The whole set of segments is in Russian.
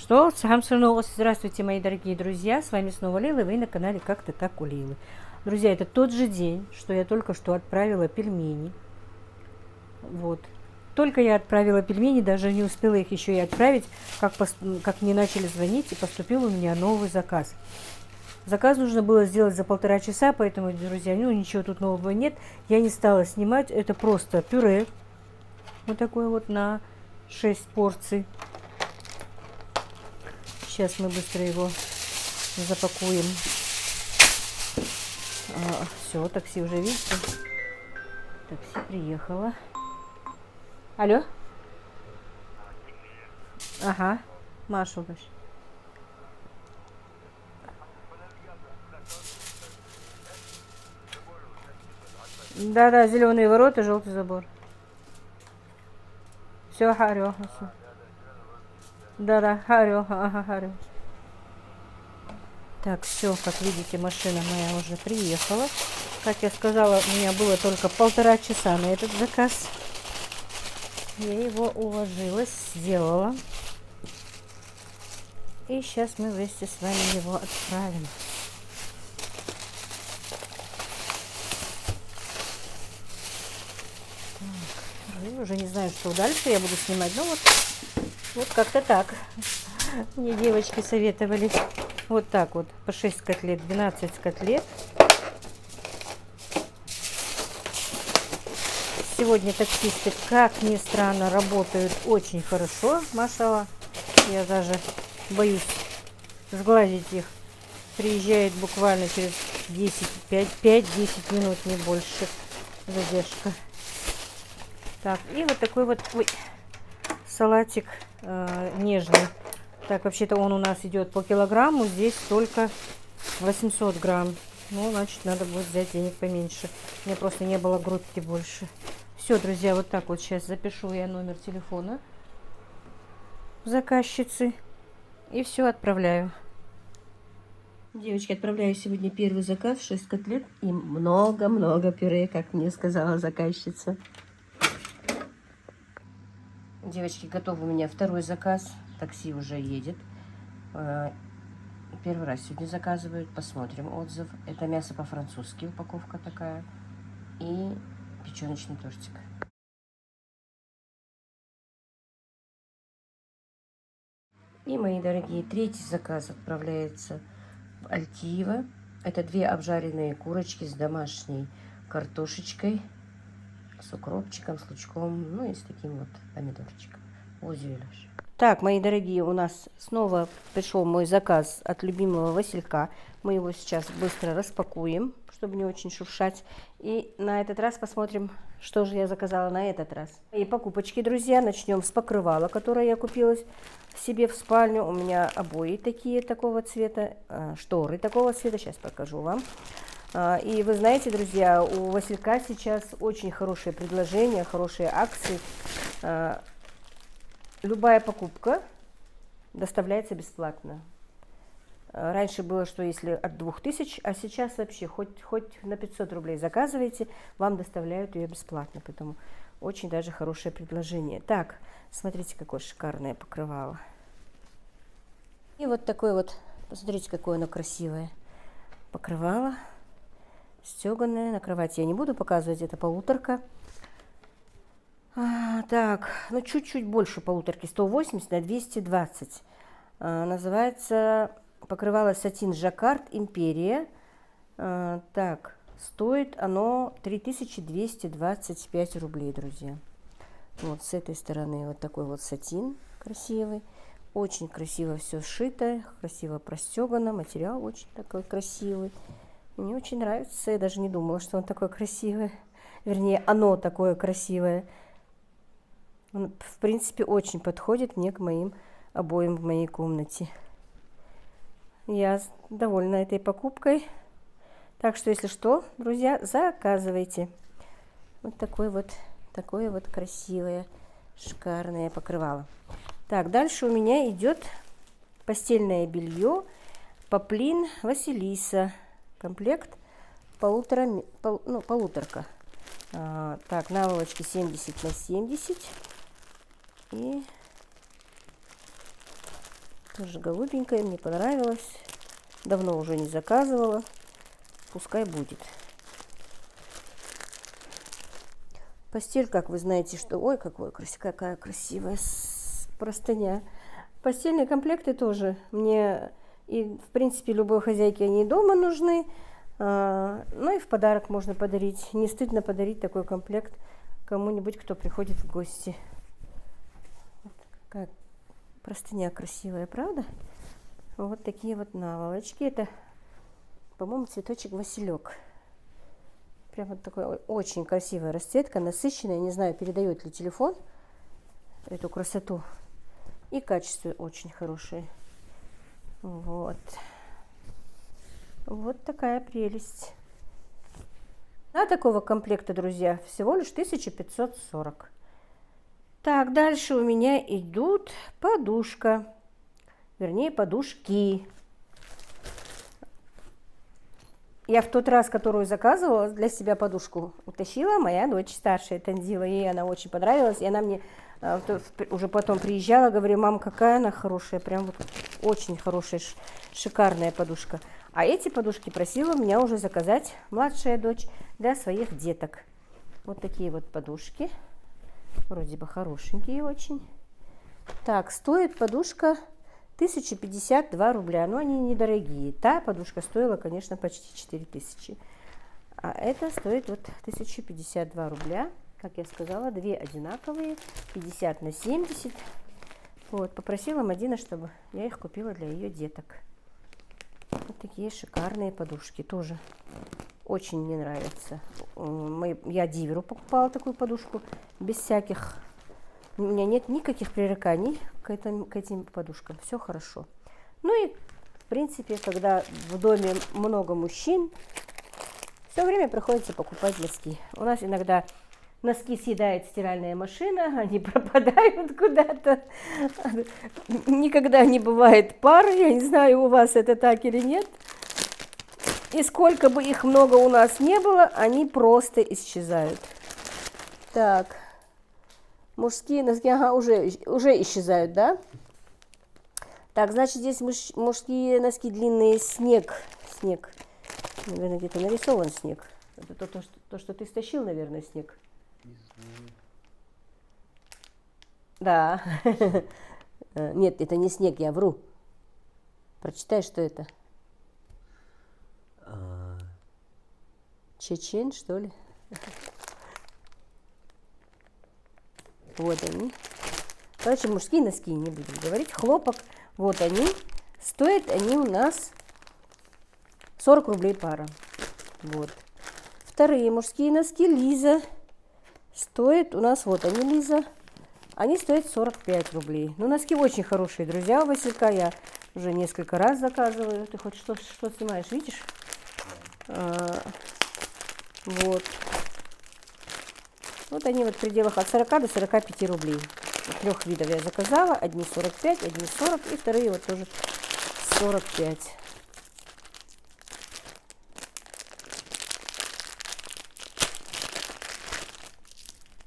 что? Снова здравствуйте, мои дорогие друзья. С вами снова Лила, и вы на канале Как-то так у Лилы. Друзья, это тот же день, что я только что отправила пельмени. Вот. Только я отправила пельмени, даже не успела их еще и отправить, как мне начали звонить, и поступил у меня новый заказ. Заказ нужно было сделать за 1,5 часа, поэтому, друзья, ничего тут нового нет. Я не стала снимать, это просто пюре. Вот такое вот на 6 порций. Сейчас мы быстро его запакуем. Все, такси уже, видите? Такси приехало. Алло? Ага, Машу. Да, зеленые ворота, желтый забор. Все, харё. Да, харё, ага, харё. Так, все, как видите, машина моя уже приехала. Как я сказала, у меня было только 1,5 часа на этот заказ. Я его уложилась, сделала. И сейчас мы вместе с вами его отправим. Так, я уже не знаю, что дальше я буду снимать. Ну вот как-то так. Мне девочки советовали. Вот так вот, по 6 котлет, 12 котлет. Сегодня таксисты, как ни странно, работают очень хорошо, машалла. Я даже боюсь сглазить их. Приезжает буквально через 5-10 минут, не больше, задержка. Так, и вот такой вот салатик нежный. Так, вообще-то он у нас идет по килограмму, здесь только 800 грамм. Ну, значит, надо будет взять денег поменьше. У меня просто не было грудки больше. Все, друзья, вот так вот сейчас запишу я номер телефона заказчицы. И все отправляю. Девочки, отправляю сегодня первый заказ, 6 котлет и много-много пюре, как мне сказала заказчица. Девочки, готов у меня второй заказ. Такси уже едет. Первый раз сегодня заказывают. Посмотрим отзыв. Это мясо по-французски, упаковка такая. И печеночный тортик. И, мои дорогие, третий заказ отправляется в Альтиево. Это 2 обжаренные курочки с домашней картошечкой, с укропчиком, с лучком, ну и с таким вот помидорчиком. Так, мои дорогие, у нас снова пришел мой заказ от любимого Василька. Мы его сейчас быстро распакуем, чтобы не очень шуршать. И на этот раз посмотрим, что же я заказала на этот раз. И покупочки, друзья, начнем с покрывала, которое я купила себе в спальню. У меня обои такого цвета, шторы такого цвета. Сейчас покажу вам. И вы знаете, друзья, у Василька сейчас очень хорошее предложение, хорошие акции. Любая покупка доставляется бесплатно. Раньше было, что если от 2000, а сейчас вообще хоть на 500 рублей заказываете, вам доставляют ее бесплатно. Поэтому очень даже хорошее предложение. Так, смотрите, какое шикарное покрывало. И вот такое вот, посмотрите, какое оно красивое покрывало. Стеганое. На кровати я не буду показывать, это 1,5. Так, ну чуть-чуть больше 1,5, 180 на 220. Называется покрывало сатин Жаккард Империя. Так, стоит оно 3225 рублей, друзья. Вот с этой стороны вот такой вот сатин красивый. Очень красиво все сшито, красиво простегано. Материал очень такой красивый. Мне очень нравится. Я даже не думала, что он такой красивый. Вернее, оно такое красивое. Он, в принципе, очень подходит мне к моим обоям в моей комнате. Я довольна этой покупкой. Так что, если что, друзья, заказывайте. Вот такое вот красивое, шикарное покрывало. Так, дальше у меня идет постельное белье Поплин Василиса. Комплект полуторка. Так, наволочки 70 на 70. И Тоже голубенькая, мне понравилось. Давно уже не заказывала. Пускай будет. Постель, как вы знаете, что... Ой, какая красивая простыня. Постельные комплекты тоже мне... И, в принципе, любой хозяйке они дома нужны. Ну и в подарок можно подарить. Не стыдно подарить такой комплект кому-нибудь, кто приходит в гости. Вот какая простыня красивая, правда? Вот такие вот наволочки. Это, по-моему, цветочек василек. Прям вот такой очень красивая расцветка, насыщенная. Не знаю, передает ли телефон эту красоту. И качество очень хорошее. Вот. Вот такая прелесть. А такого комплекта, друзья, всего лишь 1540. Так, дальше у меня идут подушка. Вернее, подушки. Я в тот раз, которую заказывала для себя подушку, утащила моя дочь старшая, Танзила. Ей она очень понравилась. И она мне уже потом приезжала, говорю: мам, какая она хорошая. Прям вот очень хорошая, шикарная подушка. А эти подушки просила меня уже заказать младшая дочь для своих деток. Вот такие вот подушки. Вроде бы хорошенькие очень. Так, стоит подушка 1052 рубля. Но они недорогие. Та подушка стоила, конечно, почти 4000. А это стоит вот 1052 рубля. Как я сказала, две одинаковые. 50 на 70. Вот, попросила Мадина, чтобы я их купила для ее деток. Вот такие шикарные подушки. Тоже очень мне нравятся. Я Диверу покупала такую подушку. Без всяких... У меня нет никаких пререканий к этим подушкам. Все хорошо. Ну и, в принципе, когда в доме много мужчин, все время приходится покупать носки. У нас иногда носки съедает стиральная машина, они пропадают куда-то. Никогда не бывает пар. Я не знаю, у вас это так или нет. И сколько бы их много у нас не было, они просто исчезают. Так. Мужские носки, ага, уже исчезают, да? Так, значит, здесь мужские носки длинные, снег. Наверное, где-то нарисован снег. Это то, что ты стащил, наверное, снег. Да. Нет, это не снег, я вру. Прочитай, что это. Чечен, что ли? Вот они. Короче, мужские носки, не будем говорить. Хлопок. Вот они. Стоят они у нас 40 рублей пара. Вот. Вторые мужские носки Лиза. Стоят у нас, вот они, Лиза. Они стоят 45 рублей. Ну, носки очень хорошие, друзья, у Василька. Я уже несколько раз заказываю. Ты хоть что снимаешь, видишь? Вот. Вот они вот в пределах от 40 до 45 рублей. Трех видов я заказала. Одни 45, одни 40 и вторые вот тоже 45.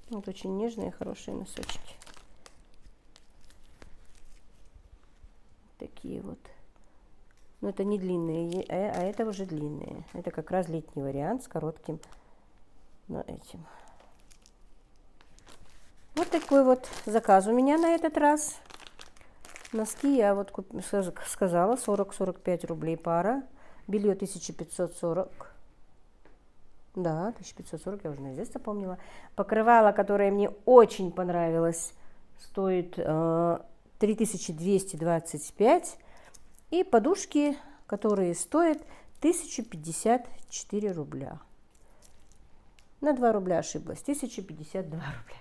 Вот очень нежные, хорошие носочки. Такие вот. Но это не длинные, а это уже длинные. Это как раз летний вариант с коротким, но этим. Вот такой вот заказ у меня на этот раз. Носки я вот сказала 40-45 рублей пара. Белье 1540. Да, 1540, я уже наизусть запомнила. Покрывало, которое мне очень понравилось, стоит 3225. И подушки, которые стоят 1054 рубля. На 2 рубля ошиблась. 1052 рубля.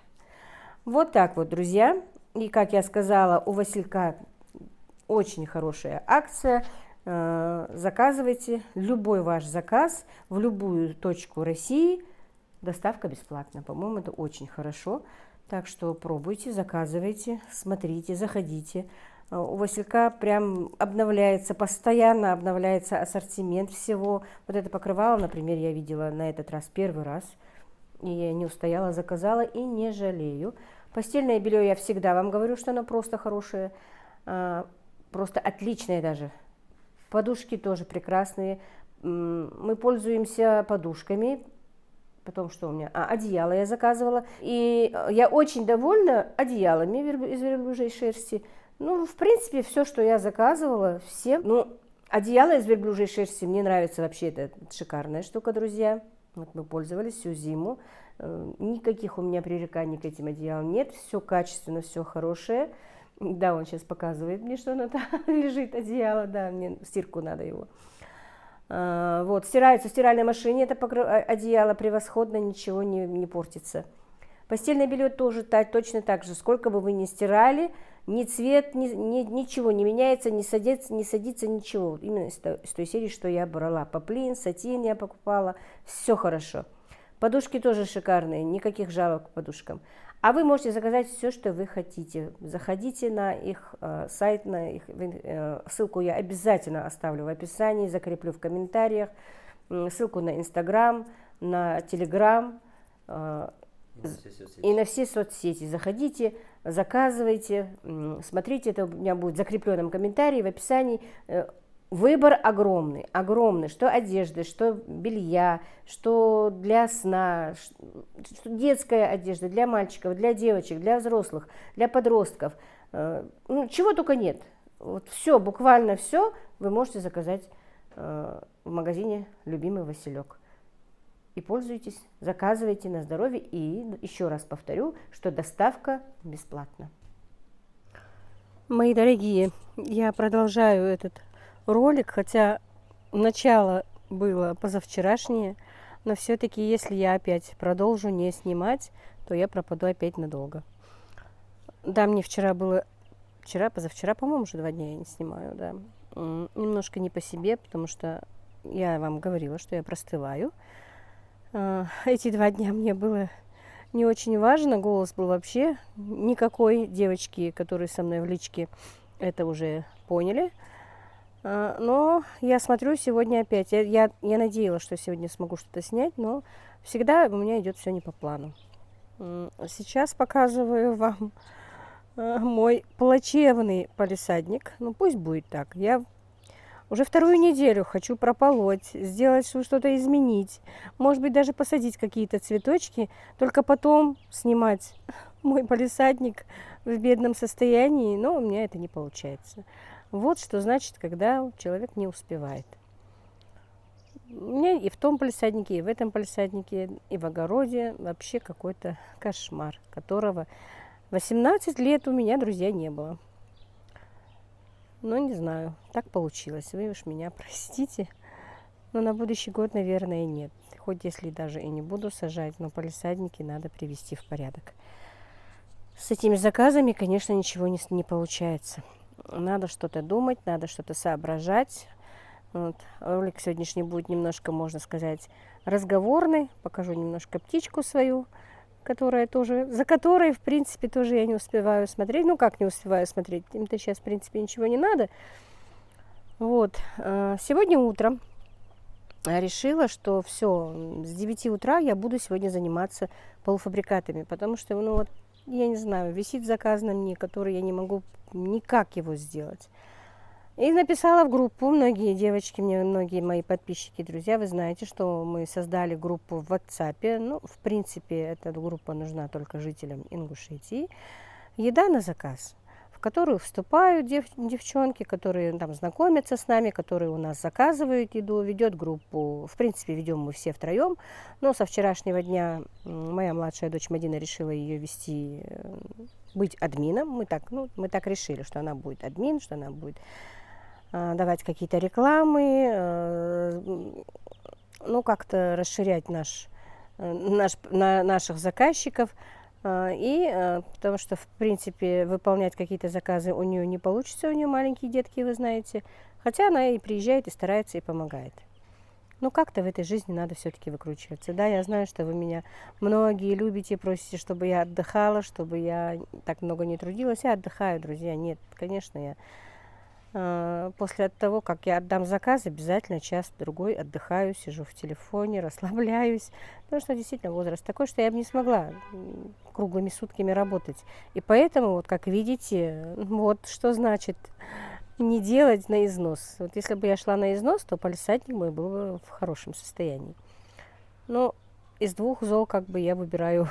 Вот так вот, друзья. И, как я сказала, у Василька очень хорошая акция. Заказывайте любой ваш заказ в любую точку России. Доставка бесплатна. По-моему, это очень хорошо. Так что пробуйте, заказывайте, смотрите, заходите. У Василька прям обновляется, постоянно обновляется ассортимент всего. Вот это покрывало, например, я видела на этот раз первый раз. И я не устояла, заказала и не жалею. Постельное белье я всегда вам говорю, что оно просто хорошее. просто отличные даже. Подушки тоже прекрасные. Мы пользуемся подушками. Потом что у меня? Одеяло я заказывала. И я очень довольна одеялами из верблюжьей шерсти. Ну, в принципе, все, что я заказывала, все. Ну, одеяло из верблюжьей шерсти мне нравится вообще. Это шикарная штука, друзья. Вот мы пользовались всю зиму. Никаких у меня пререканий к этим одеялам нет. Все качественно, все хорошее. Да, он сейчас показывает мне, что оно там лежит, одеяло. Да, мне в стирку надо его. Вот, стирается в стиральной машине, это одеяло превосходно, ничего не портится. Постельное белье тоже точно так же. Сколько бы вы ни стирали, ни цвет, ничего не меняется, не садится ничего. Именно из той серии, что я брала. Поплин, сатин я покупала, все хорошо. Подушки тоже шикарные, никаких жалоб к подушкам. А вы можете заказать все, что вы хотите. Заходите на их сайт, на их, ссылку я обязательно оставлю в описании, закреплю в комментариях. Ссылку на Инстаграм, на Телеграм и на все соцсети. Заходите, заказывайте, смотрите, это у меня будет в закрепленном комментарии, в описании. Выбор огромный, огромный, что одежды, что белья, что для сна, что детская одежда для мальчиков, для девочек, для взрослых, для подростков. Ну, чего только нет. Вот все, буквально все вы можете заказать в магазине «Любимый Василек». И пользуйтесь, заказывайте на здоровье. И еще раз повторю, что доставка бесплатна. Мои дорогие, я продолжаю этот ролик, хотя начало было позавчерашнее, но все-таки, если я опять продолжу не снимать, то я пропаду опять надолго. Да, мне позавчера, по-моему, уже 2 дня я не снимаю, да. Немножко не по себе, потому что я вам говорила, что я простываю. Эти 2 дня мне было не очень важно, голос был вообще никакой. Девочки, которые со мной в личке, это уже поняли. Но я смотрю сегодня опять. Я надеялась, что сегодня смогу что-то снять, но всегда у меня идет все не по плану. Сейчас показываю вам мой плачевный палисадник. Ну пусть будет так. Я уже 2-ю неделю хочу прополоть, сделать что-то, изменить. Может быть, даже посадить какие-то цветочки, только потом снимать мой палисадник в бедном состоянии, но у меня это не получается. Вот что значит, когда человек не успевает. У меня и в том палисаднике, и в этом палисаднике, и в огороде вообще какой-то кошмар, которого 18 лет у меня, друзья, не было. Но не знаю, так получилось. Вы уж меня простите. Но на будущий год, наверное, нет. Хоть если даже и не буду сажать, но палисадники надо привести в порядок. С этими заказами, конечно, ничего не получается. Надо что-то думать, надо что-то соображать. Вот. Ролик сегодняшний будет немножко, можно сказать, разговорный. Покажу немножко птичку свою, за которой, в принципе, тоже я не успеваю смотреть. Ну, как не успеваю смотреть? Им-то сейчас, в принципе, ничего не надо. Вот. Сегодня утром решила, что все, с 9 утра я буду сегодня заниматься полуфабрикатами, потому что, ну, вот, я не знаю, висит заказ на мне, который я не могу никак его сделать. И написала в группу, многие девочки, многие мои подписчики, друзья, вы знаете, что мы создали группу в WhatsApp. Ну, в принципе, эта группа нужна только жителям Ингушетии. «Еда на заказ», в которую вступают девчонки, которые там знакомятся с нами, которые у нас заказывают еду, ведет группу. В принципе, ведем мы все втроем, но со вчерашнего дня моя младшая дочь Мадина решила ее вести, быть админом. Мы так решили, что она будет админ, что она будет давать какие-то рекламы, ну, как-то расширять наших заказчиков. Потому что, в принципе, выполнять какие-то заказы у нее не получится, у нее маленькие детки, вы знаете. Хотя она и приезжает, и старается, и помогает. Но как-то в этой жизни надо все-таки выкручиваться. Да, я знаю, что вы меня многие любите, просите, чтобы я отдыхала, чтобы я так много не трудилась. Я отдыхаю, друзья. Нет, конечно, я после того, как я отдам заказ, обязательно час-другой отдыхаю, сижу в телефоне, расслабляюсь. Потому что действительно возраст такой, что я бы не смогла круглыми сутками работать. И поэтому, вот как видите, вот что значит не делать на износ. Вот если бы я шла на износ, то палисадник мой был бы в хорошем состоянии. Но из двух зол как бы я выбираю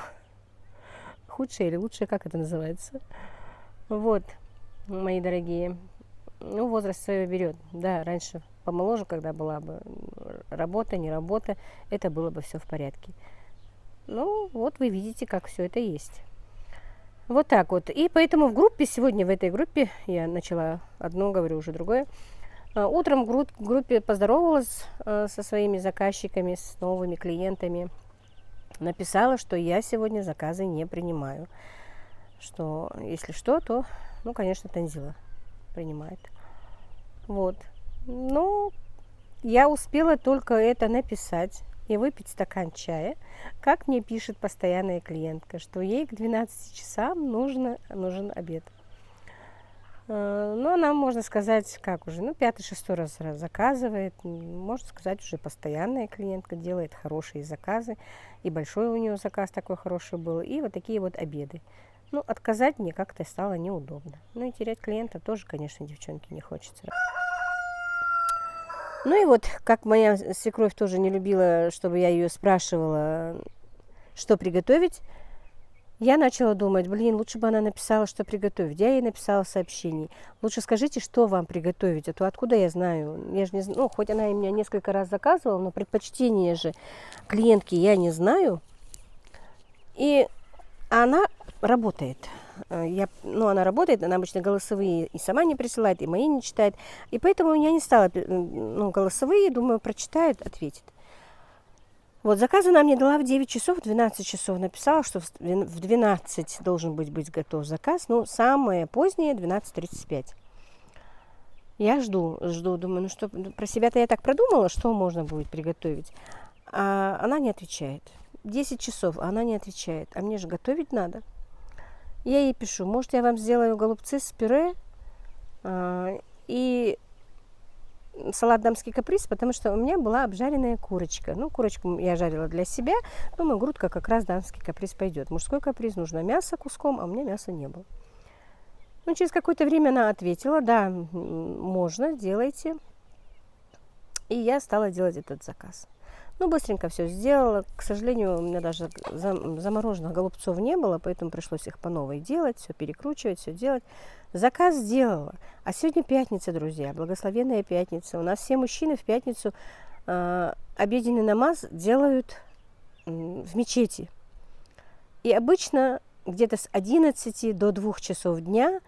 худшее или лучшее, как это называется. Вот, мои дорогие. Ну, возраст свое берет. Да, раньше помоложе, когда была бы работа, не работа, это было бы все в порядке. Ну, вот вы видите, как все это есть. Вот так вот. И поэтому в группе, сегодня в этой группе, я начала одно, говорю уже другое, утром в группе поздоровалась со своими заказчиками, с новыми клиентами. Написала, что я сегодня заказы не принимаю. Что, если что, то, ну, конечно, Танзила принимает. Вот. Но я успела только это написать и выпить стакан чая, как мне пишет постоянная клиентка, что ей к 12 часам нужен обед. Ну, она, можно сказать, как уже, ну, 5-6 раз заказывает, можно сказать, уже постоянная клиентка, делает хорошие заказы, и большой у нее заказ такой хороший был, и вот такие вот обеды. Ну, отказать мне как-то стало неудобно. Ну, и терять клиента тоже, конечно, девчонки, не хочется. Ну, и вот, как моя свекровь тоже не любила, чтобы я ее спрашивала, что приготовить, я начала думать, блин, лучше бы она написала, что приготовить. Я ей написала сообщение. Лучше скажите, что вам приготовить, а то откуда я знаю? Я же не знаю, ну, хоть она и меня несколько раз заказывала, но предпочтение же клиентки я не знаю. И она работает. Она работает, она обычно голосовые и сама не присылает, и мои не читает. И поэтому я не стала голосовые, думаю, прочитает, ответит. Вот заказ она мне дала в 9 часов, в 12 часов написала, что в 12 должен быть готов заказ. Ну, самое позднее 12:35. Я жду, думаю, ну что, про себя-то я так продумала, что можно будет приготовить. А она не отвечает. 10 часов, она не отвечает. А мне же готовить надо. Я ей пишу, может, я вам сделаю голубцы с пюре и салат дамский каприз, потому что у меня была обжаренная курочка. Ну, курочку я жарила для себя. Думаю, грудка как раз дамский каприз пойдет. Мужской каприз нужно мясо куском, а у меня мяса не было. Ну, через какое-то время она ответила, да, можно, делайте. И я стала делать этот заказ. Ну, быстренько все сделала. К сожалению, у меня даже замороженных голубцов не было, поэтому пришлось их по новой делать, все перекручивать, все делать. Заказ сделала. А сегодня пятница, друзья, благословенная пятница. У нас все мужчины в пятницу обеденный намаз делают в мечети. И обычно где-то с 11 до 2 часов дня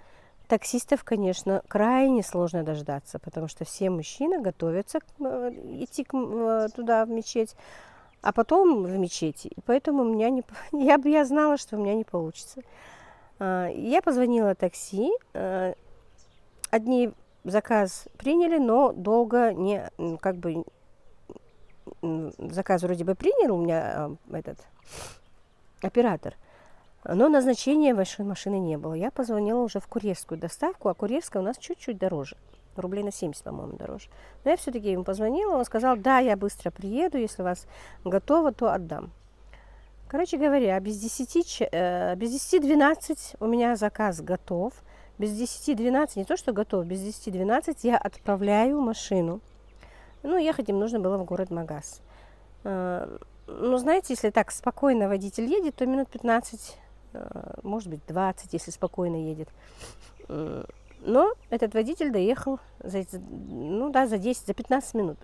таксистов, конечно, крайне сложно дождаться, потому что все мужчины готовятся идти туда, в мечеть, а потом в мечети. И поэтому у меня я знала, что у меня не получится. Я позвонила такси. Одни заказ приняли, но долго не, как бы, заказ вроде бы принял у меня этот оператор, но назначения большой машины не было. Я позвонила уже в курьерскую доставку, а курьерская у нас чуть-чуть дороже. Рублей на 70, по-моему, дороже. Но я все-таки ему позвонила, он сказал, да, я быстро приеду, если у вас готово, то отдам. Короче говоря, без 10-12 у меня заказ готов. Без 10-12, не то что готов, без 10-12 я отправляю машину. Ну, ехать им нужно было в город Магаз. Ну, знаете, если так спокойно водитель едет, то минут 15, может быть, 20, если спокойно едет. Но этот водитель доехал за 10, за 15 минут.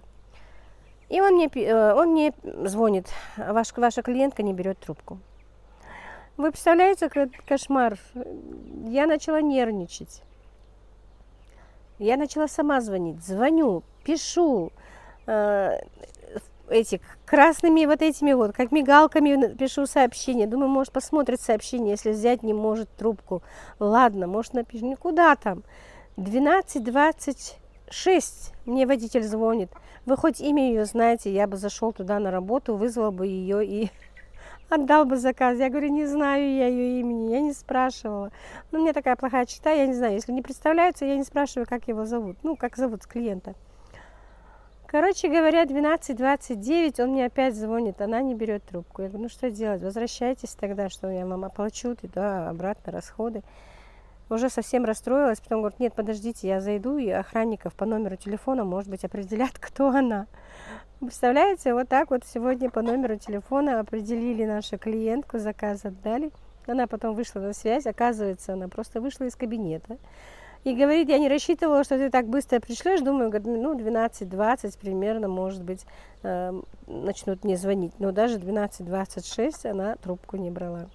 И он мне звонит, ваша клиентка не берет трубку. Вы представляете, какой кошмар? Я начала нервничать. Я начала сама звонить. Звоню, пишу красными вот этими вот, как мигалками пишу сообщение. Думаю, может, посмотрит сообщение, если взять не может трубку. Ладно, может, напишу. Никуда там. 12:26 мне водитель звонит. Вы хоть имя ее знаете, я бы зашел туда на работу, вызвал бы ее и отдал бы заказ. Я говорю, не знаю я ее имени, я не спрашивала. Ну, у меня такая плохая черта, я не знаю. Если не представляется, я не спрашиваю, как его зовут. Ну, как зовут клиента. Короче говоря, 12:29 он мне опять звонит, она не берет трубку. Я говорю, ну что делать, возвращайтесь тогда, что я вам оплачу, туда обратно расходы. уже совсем расстроилась, потом говорит, нет, подождите, я зайду, и охранников по номеру телефона, может быть, определят, кто она. Представляете, вот так вот сегодня по номеру телефона определили нашу клиентку, заказ отдали. Она потом вышла на связь, оказывается, она просто вышла из кабинета. И говорит, я не рассчитывала, что ты так быстро пришлешь. Думаю, ну, 12:20 примерно, может быть, начнут мне звонить. Но даже 12:26 она трубку не брала.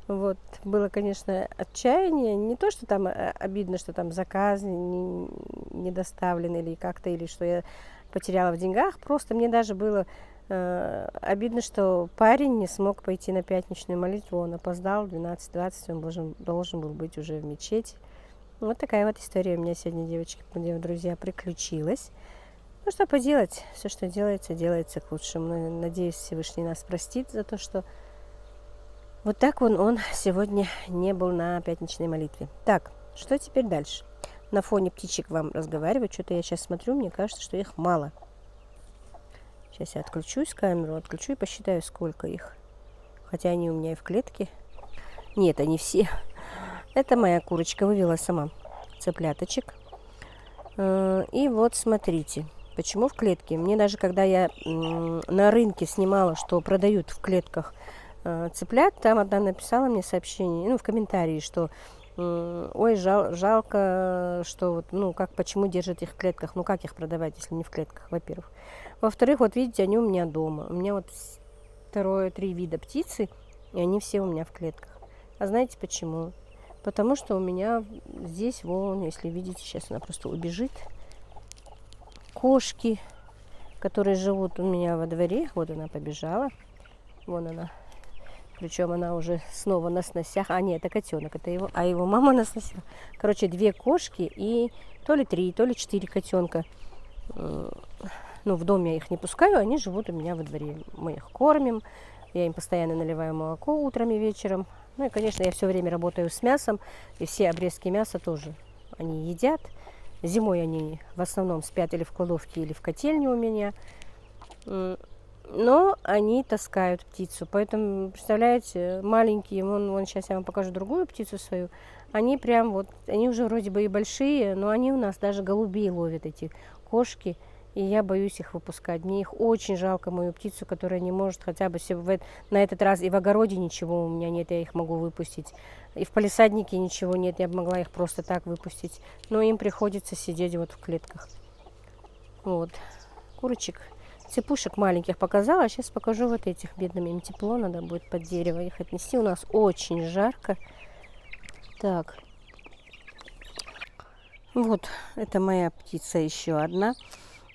Вот, было, конечно, отчаяние. Не то, что там обидно, что там заказ не доставлен или как-то, или что я потеряла в деньгах. Просто мне даже было обидно, что парень не смог пойти на пятничную молитву. Он опоздал, 12:20, он должен был быть уже в мечети. Вот такая вот история у меня сегодня, девочки, друзья, приключилась. Ну, что поделать? Все, что делается, делается к лучшему. Надеюсь, Всевышний нас простит за то, что вот так он сегодня не был на пятничной молитве. Так, что теперь дальше? На фоне птичек вам разговаривать. Что-то я сейчас смотрю, мне кажется, что их мало. Сейчас я отключусь камеру, отключу и посчитаю, сколько их. Хотя они у меня и в клетке. Нет, они все. Это моя курочка вывела сама цыпляточек. И вот смотрите, почему в клетке. Мне даже когда я на рынке снимала, что продают в клетках цыплят, там одна написала мне сообщение, ну, в комментарии, что ой, жалко, что вот, ну, почему держат их в клетках, ну, как их продавать, если не в клетках, во-первых. Во-вторых, вот видите, они у меня дома. У меня вот 3 вида птицы, и они все у меня в клетках. А знаете почему? Потому что у меня здесь, вон, если видите, сейчас она просто убежит. Кошки, которые живут у меня во дворе. Вот она побежала. Вон она. Причем она уже снова на сносях. А, нет, это котенок, это его. А его мама на сносях. Короче, 2 кошки и то ли 3, то ли 4 котенка. Ну, в дом я их не пускаю, они живут у меня во дворе. Мы их кормим. Я им постоянно наливаю молоко утром и вечером. Ну и, конечно, я все время работаю с мясом, и все обрезки мяса тоже они едят. Зимой они в основном спят или в кладовке, или в котельне у меня. Но они таскают птицу. Поэтому, представляете, маленькие, вон сейчас я вам покажу другую птицу свою. Они прям вот, они уже вроде бы и большие, но они у нас даже голубей ловят, эти кошки. И я боюсь их выпускать. Мне их очень жалко, мою птицу, которая не может хотя бы на этот раз и в огороде ничего у меня нет, я их могу выпустить. И в палисаднике ничего нет, я бы могла их просто так выпустить. Но им приходится сидеть вот в клетках. Вот. Курочек, цепушек маленьких показала. Сейчас покажу вот этих бедным. Им тепло, надо будет под дерево их отнести. У нас очень жарко. Так. Вот, это моя птица еще одна.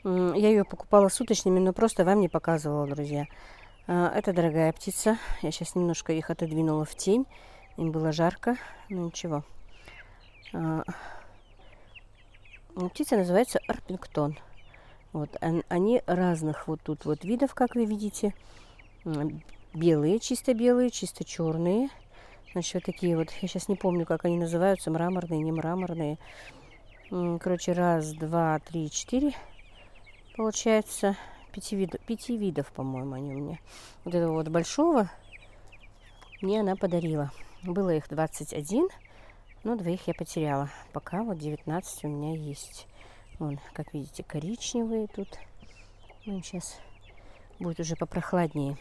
Я ее покупала суточными, но просто вам не показывала, друзья. Это дорогая птица. Я сейчас немножко их отодвинула в тень. Им было жарко, но ничего. Птица называется Орпингтон. Вот, они разных вот тут вот видов, как вы видите. Белые, чисто черные. Значит, вот такие вот, я сейчас не помню, как они называются, мраморные, не мраморные. Короче, 1, 2, 3, 4. Получается, 5 видов, по-моему, они у меня. Вот этого вот большого мне она подарила. Было их 21, но 2 я потеряла. Пока вот 19 у меня есть. Вон, как видите, коричневые тут. Ну, сейчас будет уже попрохладнее.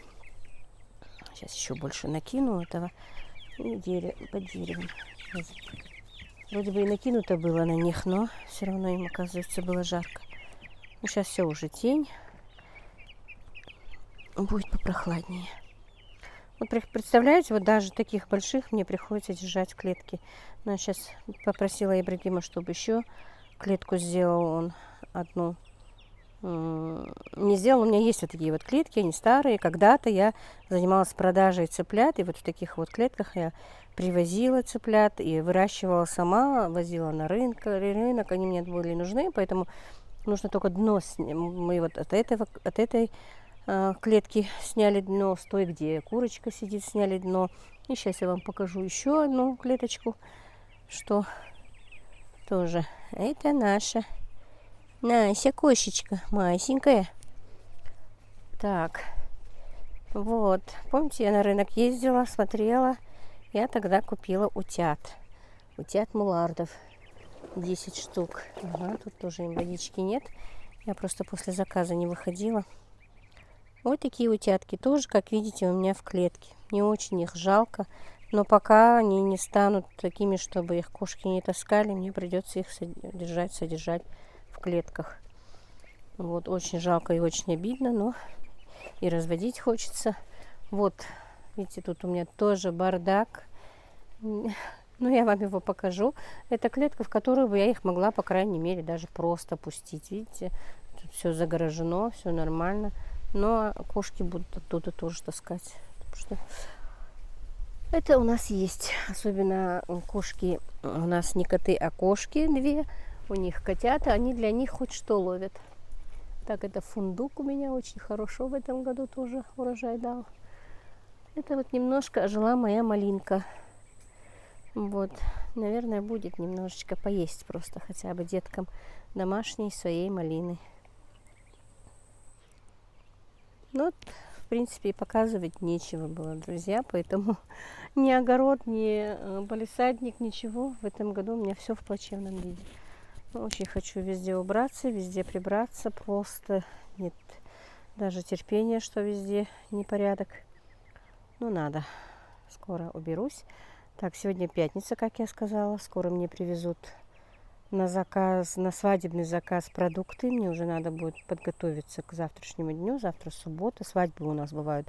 Сейчас еще больше накину этого. И под деревом. Вроде бы и накинуто было на них, но все равно им, оказывается, было жарко. Ну, сейчас все уже тень. Будет попрохладнее. Вот представляете, вот даже таких больших мне приходится держать в клетке. Но сейчас попросила Ибрагима, чтобы еще клетку сделал он одну. Не сделал, у меня есть вот такие вот клетки, они старые. Когда-то я занималась продажей цыплят, и вот в таких вот клетках я привозила цыплят и выращивала сама, возила на рынок, они мне были нужны, поэтому нужно только дно. Мы вот от этой клетки сняли дно, с той, где курочка сидит, сняли дно. И сейчас я вам покажу еще одну клеточку, что тоже это наша кошечка, масенькая. Так, вот, помните, я на рынок ездила, смотрела, я тогда купила утят. Утят мулардов 10 штук. Ага, тут тоже им водички нет. Я просто после заказа не выходила. Вот такие утятки тоже, как видите, у меня в клетке. Не очень их жалко, но пока они не станут такими, чтобы их кошки не таскали, мне придется их содержать в клетках. Вот, очень жалко и очень обидно, но и разводить хочется. Вот, видите, тут у меня тоже бардак. Ну, я вам его покажу. Это клетка, в которую бы я их могла, по крайней мере, даже просто пустить. Видите, тут все загорожено, все нормально. Но кошки будут оттуда тоже таскать. Потому что это у нас есть. Особенно кошки, у нас не коты, а кошки две. У них котята, они для них хоть что ловят. Так, это фундук у меня очень хорошо в этом году тоже урожай дал. Это вот немножко ожила моя малинка. Вот, наверное, будет немножечко поесть просто хотя бы деткам домашней своей малины. Ну, вот, в принципе, показывать нечего было, друзья, поэтому ни огород, ни палисадник, ничего в этом году у меня все в плачевном виде. Очень хочу везде убраться, везде прибраться, просто нет даже терпения, что везде непорядок. Ну, надо, скоро уберусь. Так, сегодня пятница, как я сказала. Скоро мне привезут на заказ, на свадебный заказ продукты. Мне уже надо будет подготовиться к завтрашнему дню. Завтра суббота. Свадьбы у нас бывают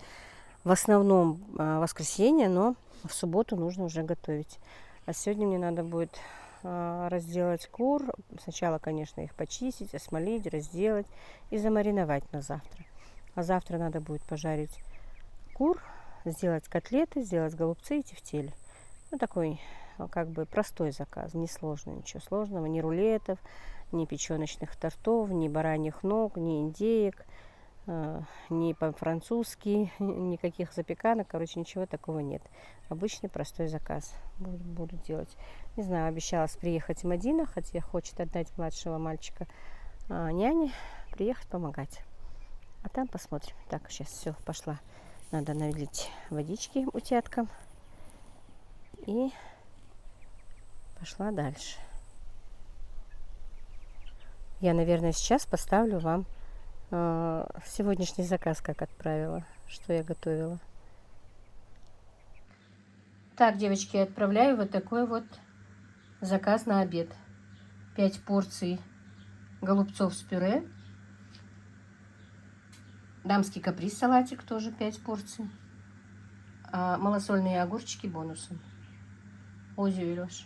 в основном воскресенье, но в субботу нужно уже готовить. А сегодня мне надо будет разделать кур. Сначала, конечно, их почистить, осмолить, разделать и замариновать на завтра. А завтра надо будет пожарить кур, сделать котлеты, сделать голубцы и тефтели. Ну, такой, как бы, простой заказ, несложный, ничего сложного, ни рулетов, ни печеночных тортов, ни бараньих ног, ни индеек, ни по-французски, никаких запеканок, короче, ничего такого нет. Обычный простой заказ буду делать. Не знаю, обещалась приехать Мадина, хотя хочет отдать младшего мальчика няне, приехать помогать. А там посмотрим. Так, сейчас все, пошла. Надо налить водички утяткам. И пошла дальше. Я, наверное, сейчас поставлю вам сегодняшний заказ, как отправила, что я готовила. Так, девочки, я отправляю вот такой вот заказ на обед. 5 порций голубцов с пюре. Дамский каприз салатик тоже 5 порций. Малосольные огурчики бонусом. Озю, Илюш.